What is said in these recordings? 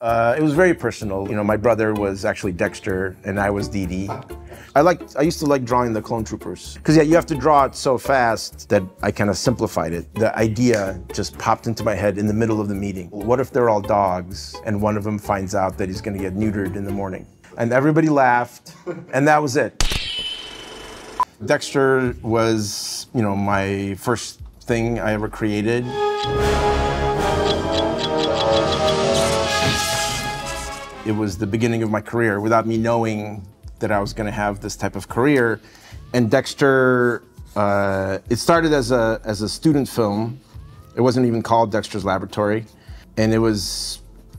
It was very personal. You know, my brother was actually Dexter and I was Dee Dee. I used to like drawing the clone troopers. Because yeah, you have to draw it so fast that I kind of simplified it. The idea just popped into my head in the middle of the meeting. What if they're all dogs and one of them finds out that he's gonna get neutered in the morning? And everybody laughed and that was it. Dexter was, you know, my first thing I ever created. It was the beginning of my career without me knowing that I was going to have this type of career. And Dexter, it started as a student film. It wasn't even called Dexter's Laboratory. And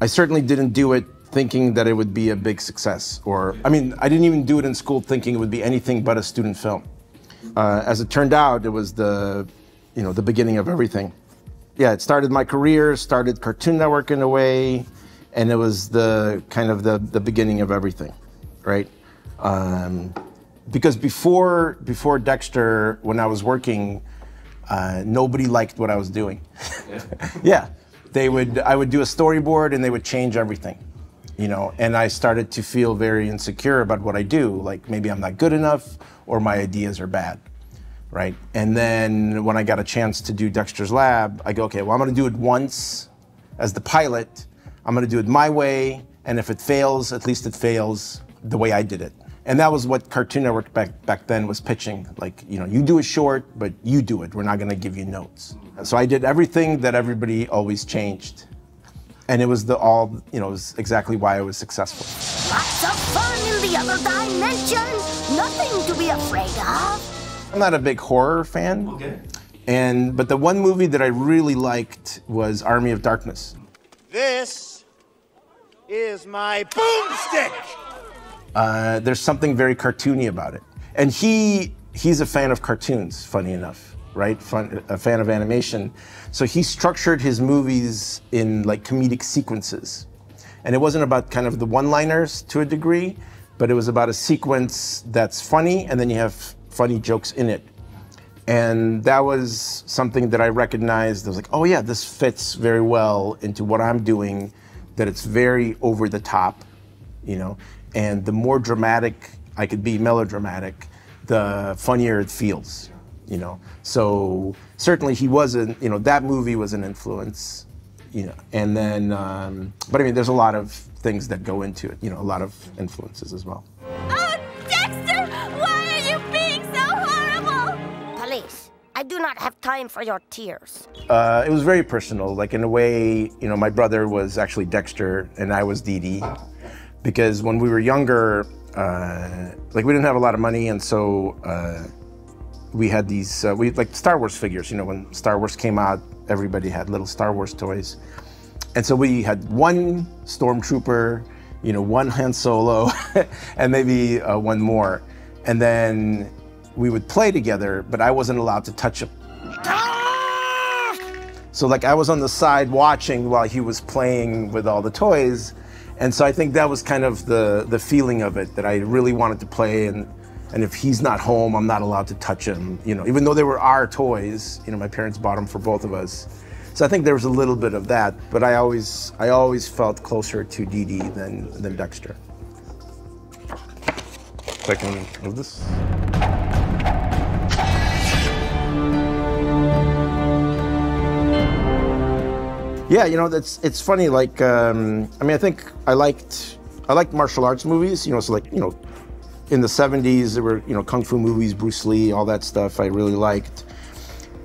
I certainly didn't do it thinking that it would be a big success. I didn't even do it in school thinking it would be anything but a student film. As it turned out, it was the beginning of everything. Yeah, it started my career, started Cartoon Network in a way, and it was the beginning of everything, right? Because before Dexter, when I was working, nobody liked what I was doing. Yeah, I would do a storyboard and they would change everything, you know, and I started to feel very insecure about what I do, like maybe I'm not good enough or my ideas are bad, right? And then when I got a chance to do Dexter's Lab, I go, okay, well, I'm gonna do it once as the pilot. I'm gonna do it my way, and if it fails, at least it fails the way I did it. And that was what Cartoon Network back then was pitching. Like, you know, you do a short, but you do it. We're not gonna give you notes. So I did everything that everybody always changed. And it was it was exactly why I was successful. Lots of fun in the other dimension. Nothing to be afraid of. I'm not a big horror fan. Okay. But the one movie that I really liked was Army of Darkness. This is my boomstick! There's something very cartoony about it. And he's a fan of cartoons, funny enough, right? A fan of animation. So he structured his movies in like comedic sequences. And it wasn't about kind of the one-liners to a degree, but it was about a sequence that's funny and then you have funny jokes in it. And that was something that I recognized. I was like, oh yeah, this fits very well into what I'm doing, that it's very over the top, you know? And the more dramatic I could be, melodramatic, the funnier it feels, you know? So certainly that movie was an influence, you know? And then, but I mean, there's a lot of things that go into it, you know, a lot of influences as well. Oh, Dexter! Why are you being so horrible? Police, I do not have time for your tears. It was very personal. Like in a way, you know, my brother was actually Dexter and I was Dee Dee. Because when we were younger, like we didn't have a lot of money, and so we had these, like Star Wars figures. You know, when Star Wars came out, everybody had little Star Wars toys. And so we had one Stormtrooper, you know, one Han Solo, and maybe one more. And then we would play together, but I wasn't allowed to touch him. So like I was on the side watching while he was playing with all the toys. And so I think that was kind of the feeling of it, that I really wanted to play, and if he's not home, I'm not allowed to touch him, you know, even though they were our toys, you know, my parents bought them for both of us. So I think there was a little bit of that, but I always felt closer to Dee Dee than Dexter. If I can move this. Yeah, you know, it's funny, like, I mean, I think I liked martial arts movies, you know, so like, you know, in the 70s, there were, you know, Kung Fu movies, Bruce Lee, all that stuff I really liked.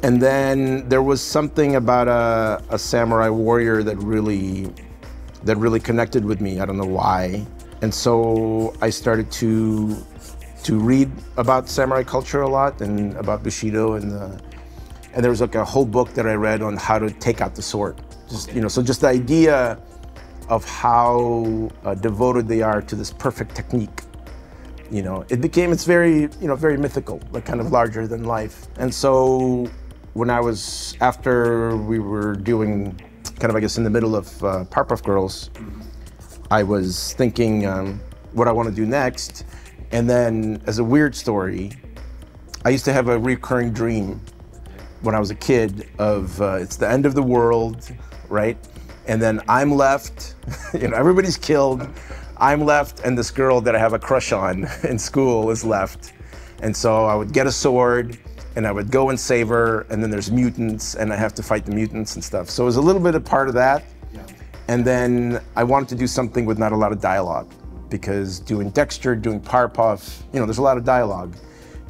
And then there was something about a samurai warrior that really connected with me, I don't know why. And so I started to read about samurai culture a lot and about Bushido, and there was like a whole book that I read on how to take out the sword. Just, you know, so just the idea of how devoted they are to this perfect technique, you know, it's very, you know, very mythical, like kind of larger than life. And so after we were doing kind of, I guess, in the middle of Powerpuff Girls, I was thinking what I want to do next. And then as a weird story, I used to have a recurring dream when I was a kid of it's the end of the world, right? And then I'm left, you know, everybody's killed. I'm left, and this girl that I have a crush on in school is left. And so I would get a sword, and I would go and save her, and then there's mutants, and I have to fight the mutants and stuff. So it was a little bit of part of that. Yeah. And then I wanted to do something with not a lot of dialogue, because doing Dexter, doing Powerpuff, you know, there's a lot of dialogue.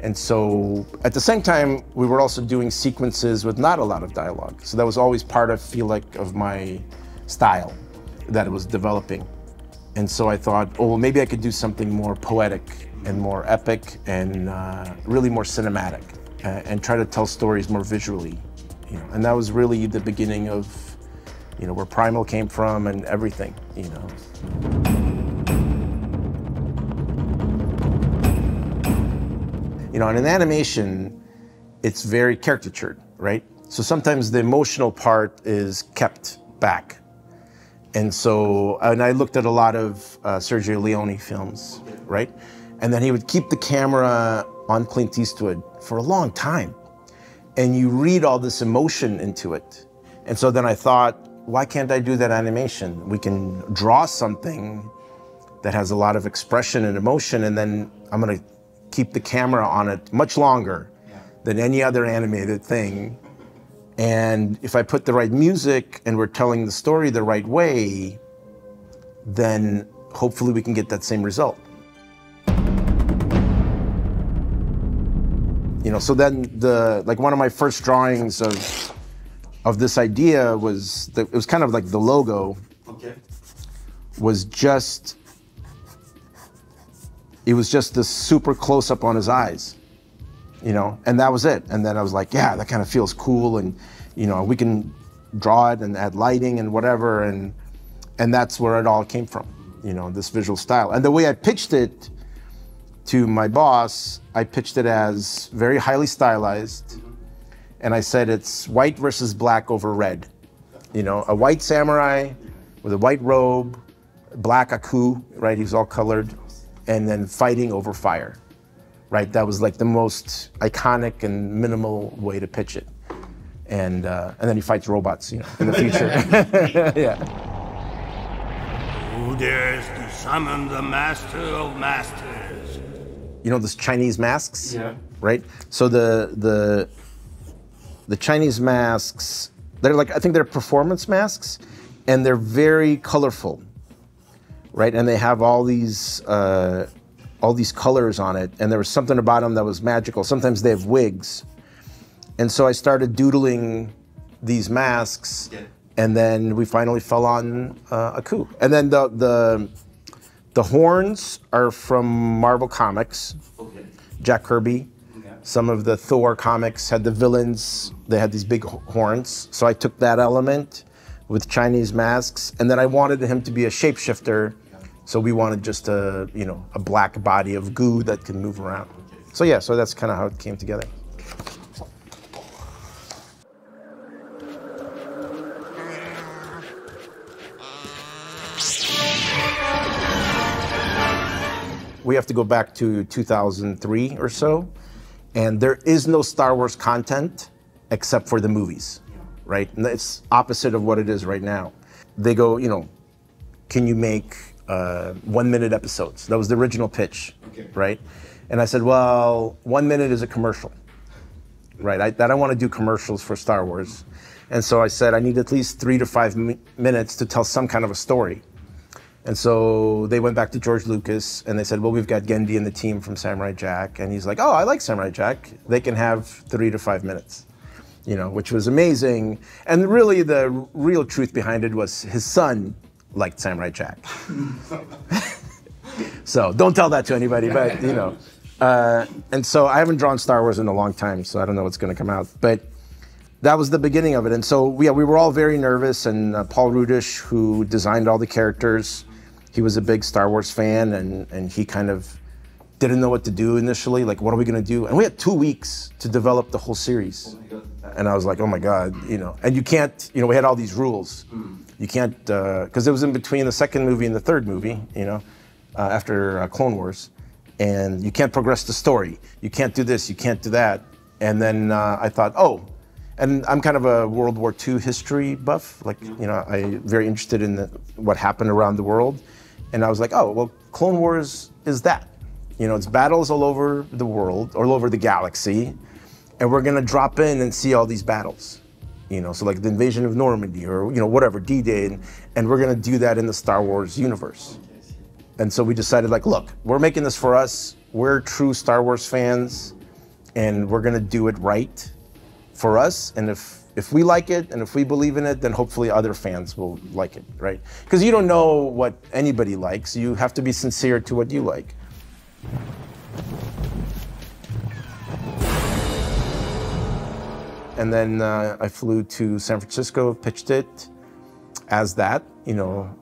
And so at the same time, we were also doing sequences with not a lot of dialogue. So that was always part, I feel like, of my style that it was developing. And so I thought, oh, well, maybe I could do something more poetic and more epic and really more cinematic and try to tell stories more visually. You know? And that was really the beginning of, you know, where Primal came from and everything, you know. You know, and in animation, it's very caricatured, right? So sometimes the emotional part is kept back. And so, and I looked at a lot of Sergio Leone films, right? And then he would keep the camera on Clint Eastwood for a long time. And you read all this emotion into it. And so then I thought, why can't I do that animation? We can draw something that has a lot of expression and emotion, and then I'm gonna keep the camera on it much longer than any other animated thing. And if I put the right music and we're telling the story the right way, then hopefully we can get that same result. You know, so then like one of my first drawings of this idea was, it was kind of like the logo, was just, it was just this super close up on his eyes. You know, and that was it. And then I was like, yeah, that kind of feels cool, and you know, we can draw it and add lighting and whatever, and that's where it all came from, you know, this visual style. And the way I pitched it to my boss, I pitched it as very highly stylized, and I said it's white versus black over red. You know, a white samurai with a white robe, black Aku, right, he's all colored, and then fighting over fire. Right, that was like the most iconic and minimal way to pitch it, and then he fights robots, you know, in the future. Yeah. Who dares to summon the master of masters? You know those Chinese masks? Yeah. Right. So the Chinese masks, they're like, I think they're performance masks, and they're very colorful. Right, and they have all these colors on it, and there was something about them that was magical. Sometimes they have wigs. And so I started doodling these masks, and then we finally fell on Aku. And then the horns are from Marvel Comics. Jack Kirby. Some of the Thor comics had the villains, they had these big horns. So I took that element with Chinese masks, and then I wanted him to be a shapeshifter. So we wanted just a, you know, a black body of goo that can move around. So yeah, so that's kind of how it came together. We have to go back to 2003 or so, and there is no Star Wars content except for the movies, right? And it's opposite of what it is right now. They go, you know, can you make 1 minute episodes? That was the original pitch, right? And I said, well, 1 minute is a commercial, right? I don't want to do commercials for Star Wars. And so I said, I need at least 3 to 5 minutes to tell some kind of a story. And so they went back to George Lucas and they said, well, we've got Genndy and the team from Samurai Jack. And he's like, oh, I like Samurai Jack. They can have 3 to 5 minutes, you know, which was amazing. And really the real truth behind it was his son liked Samurai Jack. So don't tell that to anybody, but you know. And so I haven't drawn Star Wars in a long time, so I don't know what's going to come out. But that was the beginning of it. And so yeah, we were all very nervous, and Paul Rudish, who designed all the characters, he was a big Star Wars fan, and he kind of didn't know what to do initially, like what are we going to do? And we had 2 weeks to develop the whole series. And I was like, oh my God, you know, and you can't, you know, we had all these rules. You can't, because it was in between the second movie and the third movie, you know, after Clone Wars. And you can't progress the story. You can't do this, you can't do that. And then I thought, oh, And I'm kind of a World War II history buff. Like, you know, I'm very interested in what happened around the world. And I was like, oh, well, Clone Wars is that. You know, it's battles all over the world, all over the galaxy. And we're gonna drop in and see all these battles. You know, so like the invasion of Normandy or, you know, whatever, D-Day. And we're gonna do that in the Star Wars universe. And so we decided, like, look, we're making this for us. We're true Star Wars fans, and we're gonna do it right for us. And if we like it and if we believe in it, then hopefully other fans will like it, right? Because you don't know what anybody likes. You have to be sincere to what you like. And then I flew to San Francisco, pitched it as that, you know,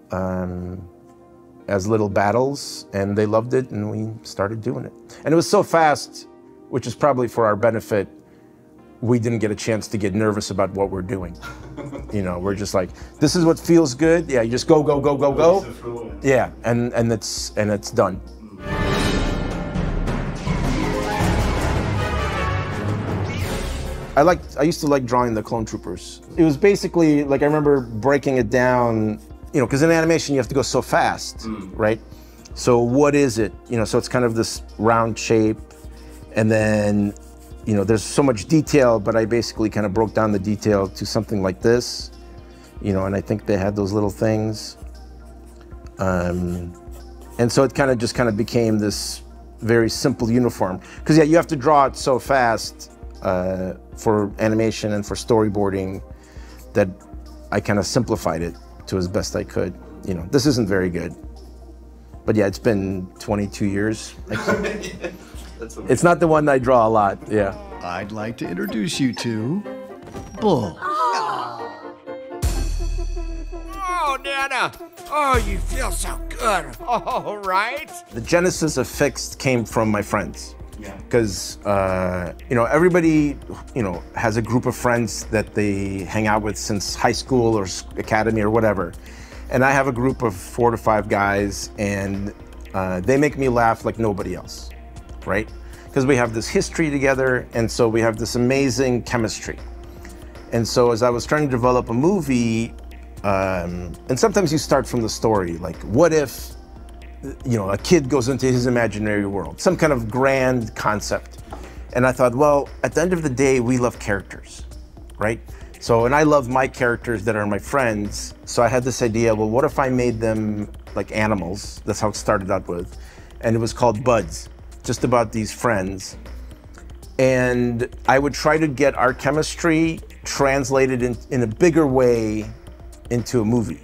as little battles, and they loved it, and we started doing it. And it was so fast, which is probably for our benefit, we didn't get a chance to get nervous about what we're doing. You know, we're just like, this is what feels good. Yeah, you just go, go, go, go, go. Yeah, and it's done. I used to like drawing the clone troopers. It was basically, like, I remember breaking it down, you know, because in animation you have to go so fast, right? So what is it? You know, so it's kind of this round shape, and then, you know, there's so much detail, but I basically kind of broke down the detail to something like this, you know, and I think they had those little things. And so it kind of became this very simple uniform. Because yeah, you have to draw it so fast for animation and for storyboarding that I kind of simplified it to as best I could. You know, this isn't very good. But yeah, it's been 22 years. It's not the one I draw a lot, yeah. I'd like to introduce you to Bull. Oh, Nana! Oh, you feel so good. Oh, right? The genesis of Fixed came from my friends. Because, you know, everybody, you know, has a group of friends that they hang out with since high school or academy or whatever. And I have a group of 4 to 5 guys, and they make me laugh like nobody else, right? Because we have this history together, and so we have this amazing chemistry. And so as I was trying to develop a movie, and sometimes you start from the story, like, what if, you know, a kid goes into his imaginary world, some kind of grand concept. And I thought, well, at the end of the day, we love characters, right? So, and I love my characters that are my friends. So I had this idea, well, what if I made them like animals? That's how it started out with. And it was called Buds, just about these friends. And I would try to get our chemistry translated in a bigger way into a movie,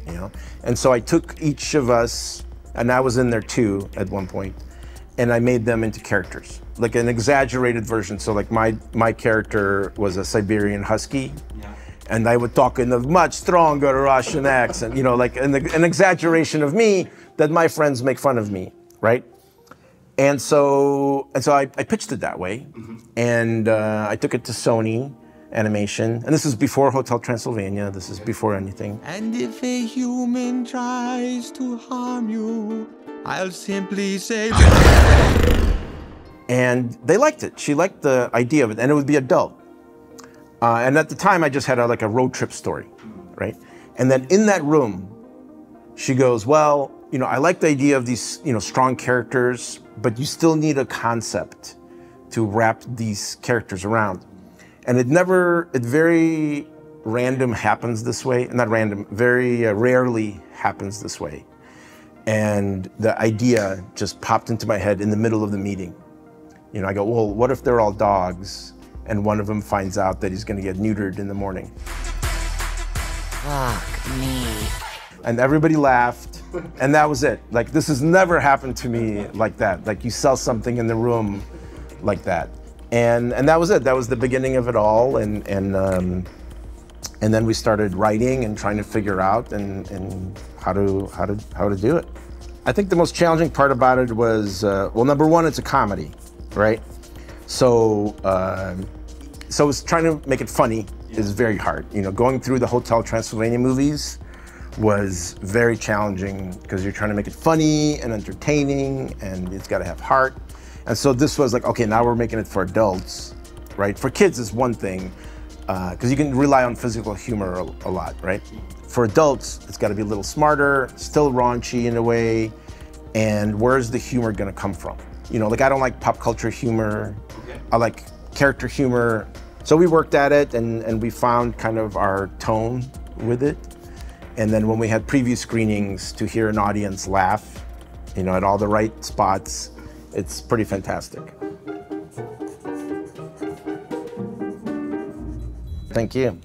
you know? And so I took each of us, and I was in there too at one point, and I made them into characters, like an exaggerated version. So like my character was a Siberian Husky, and I would talk in a much stronger Russian accent, you know, like an exaggeration of me that my friends make fun of me, right? And so I pitched it that way, and I took it to Sony Animation, and this is before Hotel Transylvania. This is before anything. And if a human tries to harm you, I'll simply say. And they liked it. She liked the idea of it, and it would be adult. And at the time, I just had like a road trip story, right? And then in that room, she goes, well, you know, I like the idea of these, you know, strong characters, but you still need a concept to wrap these characters around. And it very random happens this way. Not random, very rarely happens this way. And the idea just popped into my head in the middle of the meeting. You know, I go, well, what if they're all dogs and one of them finds out that he's gonna get neutered in the morning? Fuck me. And everybody laughed, and that was it. Like, this has never happened to me like that. Like, you sell something in the room like that. And that was it. That was the beginning of it all. And then we started writing and trying to figure out and how to do it. I think the most challenging part about it was, well, number one, it's a comedy, right? So it's trying to make it funny is very hard. You know, going through the Hotel Transylvania movies was very challenging because you're trying to make it funny and entertaining, and it's got to have heart. And so this was like, okay, now we're making it for adults, right? For kids is one thing, because you can rely on physical humor a lot, right? For adults, it's got to be a little smarter, still raunchy in a way, and where's the humor going to come from? You know, like I don't like pop culture humor. Okay. I like character humor. So we worked at it and we found kind of our tone with it. And then when we had preview screenings to hear an audience laugh, you know, at all the right spots, it's pretty fantastic. Thank you.